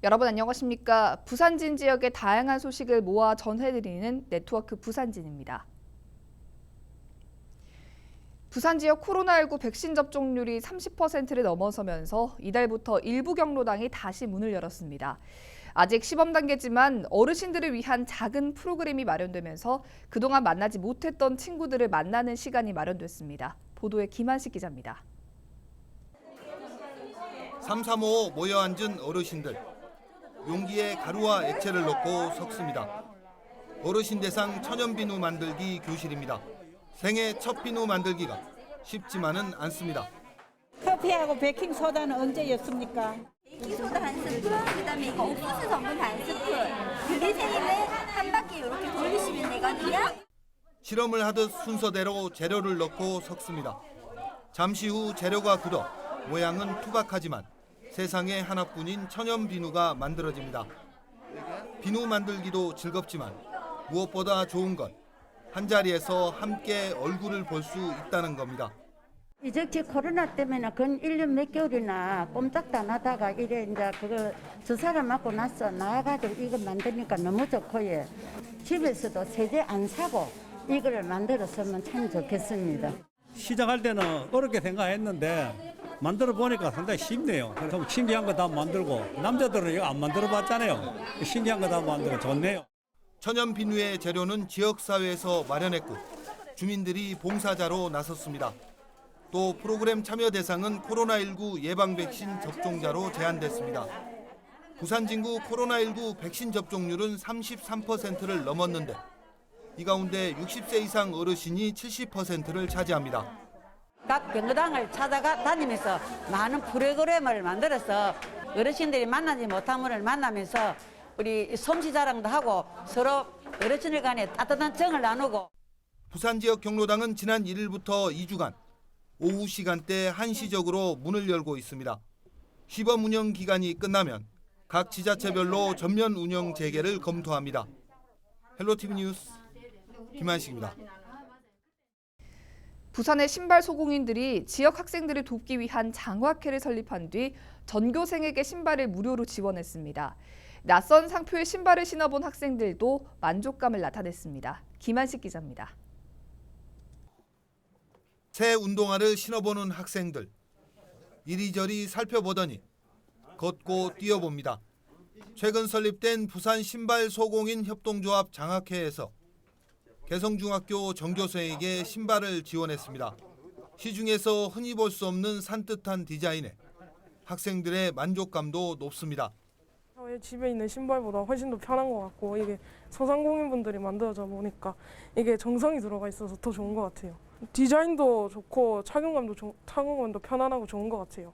여러분 안녕하십니까? 부산진 지역의 다양한 소식을 모아 전해드리는 네트워크 부산진입니다. 부산 지역 코로나19 백신 접종률이 30%를 넘어서면서 이달부터 일부 경로당이 다시 문을 열었습니다. 아직 시범 단계지만 어르신들을 위한 작은 프로그램이 마련되면서 그동안 만나지 못했던 친구들을 만나는 시간이 마련됐습니다. 보도에 김한식 기자입니다. 삼삼오오 모여 앉은 어르신들. 용기에 가루와 액체를 넣고 섞습니다. 어르신 대상 천연비누 만들기 교실입니다. 생애 첫 비누 만들기가 쉽지만은 않습니다. 커피하고 베킹소다는 언제였습니까? 베이킹소다 한 스푼, 그다음에 이거 옥수수 성분 한 스푼. 글리세린을 한 바퀴 이렇게 돌리시면 되거든요. 실험을 하듯 순서대로 재료를 넣고 섞습니다. 잠시 후 재료가 굳어 모양은 투박하지만 세상에 하나뿐인 천연 비누가 만들어집니다. 비누 만들기도 즐겁지만 무엇보다 좋은 건 한자리에서 함께 얼굴을 볼 수 있다는 겁니다. 이제 코로나 때문에 근 1년 몇 개월이나 꼼짝도 안 하다가 이래 이제 저 사람 맞고 나서 나와가지고 이거 만드니까 너무 좋고 예. 집에서도 세제 안 사고 이걸 만들었으면 참 좋겠습니다. 시작할 때는 어렵게 생각했는데 만들어 보니까 상당히 쉽네요. 좀 신기한 거 다 만들고 남자들은 이거 안 만들어 봤잖아요. 신기한 거 다 만들어 좋네요. 천연 비누의 재료는 지역사회에서 마련했고 주민들이 봉사자로 나섰습니다. 또 프로그램 참여 대상은 코로나19 예방 백신 접종자로 제한됐습니다. 부산 진구 코로나19 백신 접종률은 33%를 넘었는데 이 가운데 60세 이상 어르신이 70%를 차지합니다. 각 경로당을 찾아가 다니면서 많은 프로그램을 만들어서 어르신들이 만나지 못한 분을 만나면서 우리 솜씨 자랑도 하고 서로 어르신들 간에 따뜻한 정을 나누고. 부산 지역 경로당은 지난 1일부터 2주간 오후 시간대 한시적으로 문을 열고 있습니다. 시범 운영 기간이 끝나면 각 지자체별로 전면 운영 재개를 검토합니다. 헬로티비 뉴스 김한식입니다. 부산의 신발 소공인들이 지역 학생들을 돕기 위한 장학회를 설립한 뒤 전교생에게 신발을 무료로 지원했습니다. 낯선 상표의 신발을 신어본 학생들도 만족감을 나타냈습니다. 김한식 기자입니다. 새 운동화를 신어보는 학생들. 이리저리 살펴보더니 걷고 뛰어봅니다. 최근 설립된 부산 신발 소공인 협동조합 장학회에서 개성중학교 전교생에게 신발을 지원했습니다. 시중에서 흔히 볼 수 없는 산뜻한 디자인에 학생들의 만족감도 높습니다. 집에 있는 신발보다 훨씬 더 편한 것 같고 이게 소상공인분들이 만들어져 보니까 이게 정성이 들어가 있어서 더 좋은 것 같아요. 디자인도 좋고 착용감도 편안하고 좋은 것 같아요.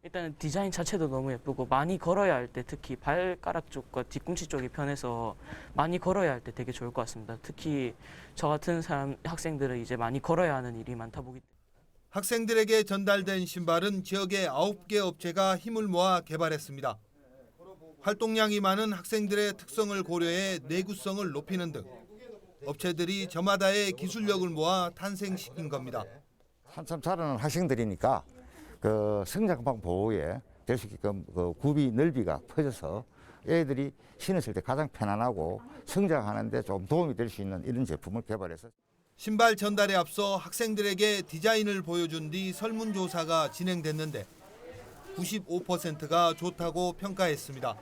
일단은 디자인 자체도 너무 예쁘고 많이 걸어야 할 때 특히 발가락 쪽과 뒤꿈치 쪽이 편해서 많이 걸어야 할 때 되게 좋을 것 같습니다. 특히 저 같은 학생들은 이제 많이 걸어야 하는 일이 많다 보기 때문에. 학생들에게 전달된 신발은 지역의 9개 업체가 힘을 모아 개발했습니다. 활동량이 많은 학생들의 특성을 고려해 내구성을 높이는 등 업체들이 저마다의 기술력을 모아 탄생시킨 겁니다. 한참 자라는 학생들이니까 성장방 보호에 될 수 있게끔 굽이 넓이가 퍼져서 애들이 신었을 때 가장 편안하고 성장하는 데 좀 도움이 될 수 있는 이런 제품을 개발해서. 신발 전달에 앞서 학생들에게 디자인을 보여준 뒤 설문조사가 진행됐는데 95%가 좋다고 평가했습니다.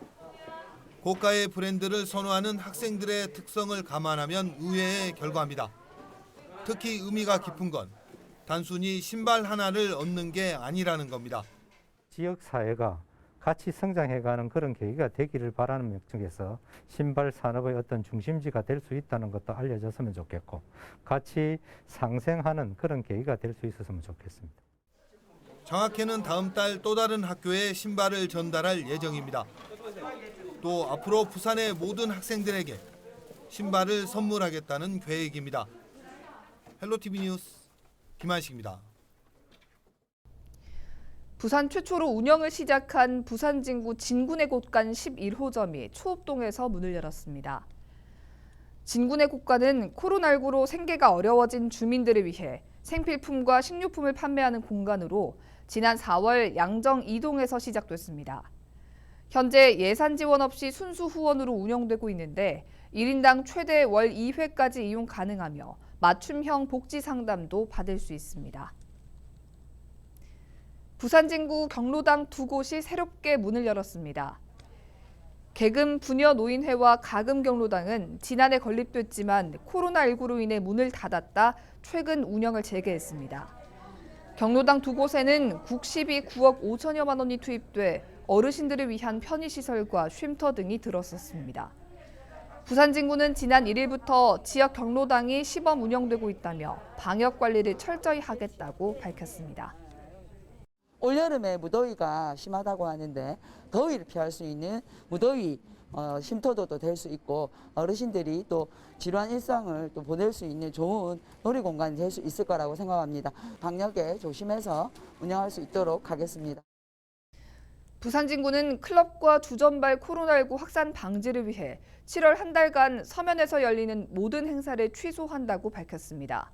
고가의 브랜드를 선호하는 학생들의 특성을 감안하면 의외의 결과입니다. 특히 의미가 깊은 건 단순히 신발 하나를 얻는 게 아니라는 겁니다. 지역사회가 같이 성장해가는 그런 계기가 되기를 바라는 목적에서 신발 산업의 어떤 중심지가 될 수 있다는 것도 알려졌으면 좋겠고 같이 상생하는 그런 계기가 될 수 있었으면 좋겠습니다. 장학회는 다음 달 또 다른 학교에 신발을 전달할 예정입니다. 또 앞으로 부산의 모든 학생들에게 신발을 선물하겠다는 계획입니다. 헬로티비 뉴스 김한식입니다. 부산 최초로 운영을 시작한 부산 진구 진군의 곳간 11호점이 초읍동에서 문을 열었습니다. 진군의 곳간은 코로나19로 생계가 어려워진 주민들을 위해 생필품과 식료품을 판매하는 공간으로 지난 4월 양정 2동에서 시작됐습니다. 현재 예산 지원 없이 순수 후원으로 운영되고 있는데 1인당 최대 월 2회까지 이용 가능하며 맞춤형 복지 상담도 받을 수 있습니다. 부산 진구 경로당 2곳이 새롭게 문을 열었습니다. 개금 부녀 노인회와 가금 경로당은 지난해 건립됐지만 코로나19로 인해 문을 닫았다 최근 운영을 재개했습니다. 경로당 2곳에는 국시비 9억 5천여만 원이 투입돼 어르신들을 위한 편의시설과 쉼터 등이 들었었습니다. 부산 진구는 지난 1일부터 지역 경로당이 시범 운영되고 있다며 방역 관리를 철저히 하겠다고 밝혔습니다. 올여름에 무더위가 심하다고 하는데 더위를 피할 수 있는 무더위 쉼터도 될 수 있고 어르신들이 또 지루한 일상을 또 보낼 수 있는 좋은 놀이공간이 될 수 있을 거라고 생각합니다. 방역에 조심해서 운영할 수 있도록 하겠습니다. 부산 진구는 클럽과 주전발 코로나19 확산 방지를 위해 7월 한 달간 서면에서 열리는 모든 행사를 취소한다고 밝혔습니다.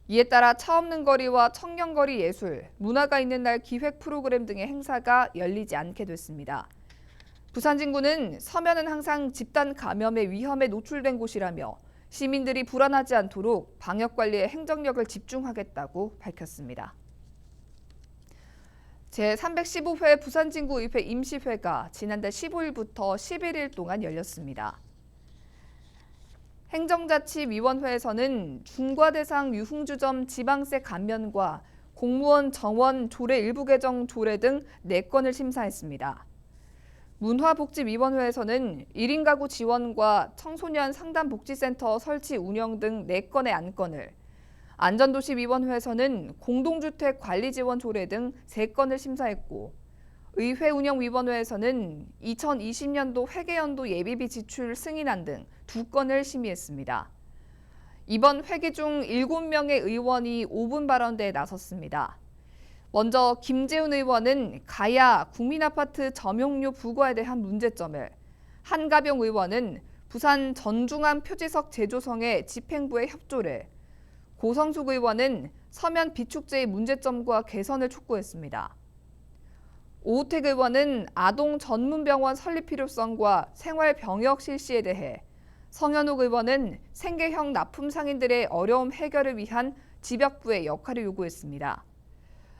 이에 따라 차 없는 거리와 청년거리 예술, 문화가 있는 날 기획 프로그램 등의 행사가 열리지 않게 됐습니다. 부산 진구는 서면은 항상 집단 감염의 위험에 노출된 곳이라며 시민들이 불안하지 않도록 방역 관리에 행정력을 집중하겠다고 밝혔습니다. 제315회 부산 진구 의회 임시회가 지난달 15일부터 11일 동안 열렸습니다. 행정자치위원회에서는 중과대상 유흥주점 지방세 감면과 공무원 정원 조례 일부 개정 조례 등 4건을 심사했습니다. 문화복지위원회에서는 1인 가구 지원과 청소년 상담복지센터 설치 운영 등 4건의 안건을, 안전도시위원회에서는 공동주택 관리 지원 조례 등 3건을 심사했고, 의회운영위원회에서는 2020년도 회계연도 예비비 지출 승인안 등 2건을 심의했습니다. 이번 회기 중 7명의 의원이 5분 발언대에 나섰습니다. 먼저 김재훈 의원은 가야 국민아파트 점용료 부과에 대한 문제점을, 한가병 의원은 부산 전중암 표지석 재조성의 집행부의 협조를, 고성숙 의원은 서면 비축제의 문제점과 개선을 촉구했습니다. 오우택 의원은 아동 전문병원 설립 필요성과 생활병역 실시에 대해, 성현욱 의원은 생계형 납품 상인들의 어려움 해결을 위한 지벽부의 역할을 요구했습니다.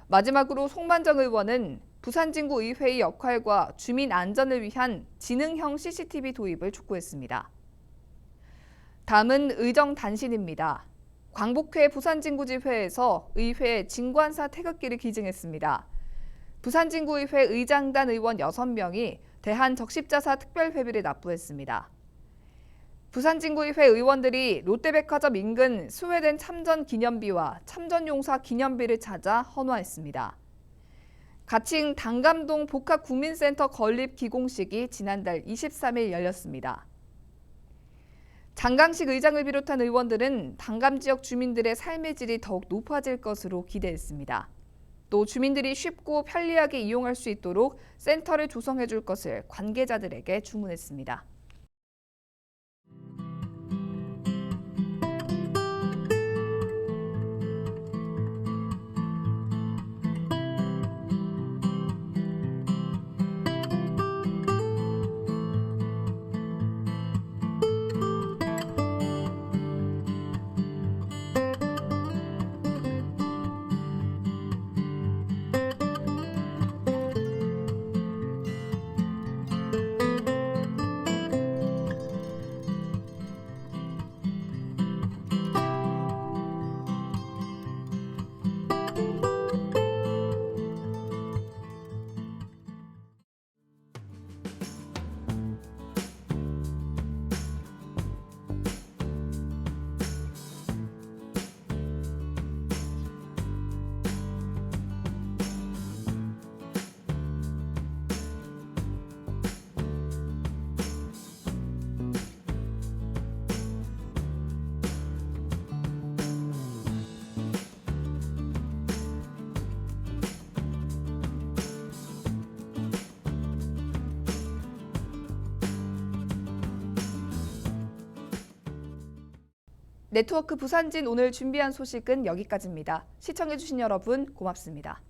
마지막으로 송만정 의원은 부산 진구 의회의 역할과 주민 안전을 위한 지능형 CCTV 도입을 촉구했습니다. 다음은 의정 단신입니다. 광복회 부산 진구지회에서 의회 진관사 태극기를 기증했습니다. 부산 진구의회 의장단 의원 6명이 대한적십자사 특별회비를 납부했습니다. 부산 진구의회 의원들이 롯데백화점 인근 스웨덴 참전 기념비와 참전용사 기념비를 찾아 헌화했습니다. 가칭 당감동 복합국민센터 건립 기공식이 지난달 23일 열렸습니다. 장강식 의장을 비롯한 의원들은 당감 지역 주민들의 삶의 질이 더욱 높아질 것으로 기대했습니다. 또 주민들이 쉽고 편리하게 이용할 수 있도록 센터를 조성해 줄 것을 관계자들에게 주문했습니다. 네트워크 부산진 오늘 준비한 소식은 여기까지입니다. 시청해주신 여러분 고맙습니다.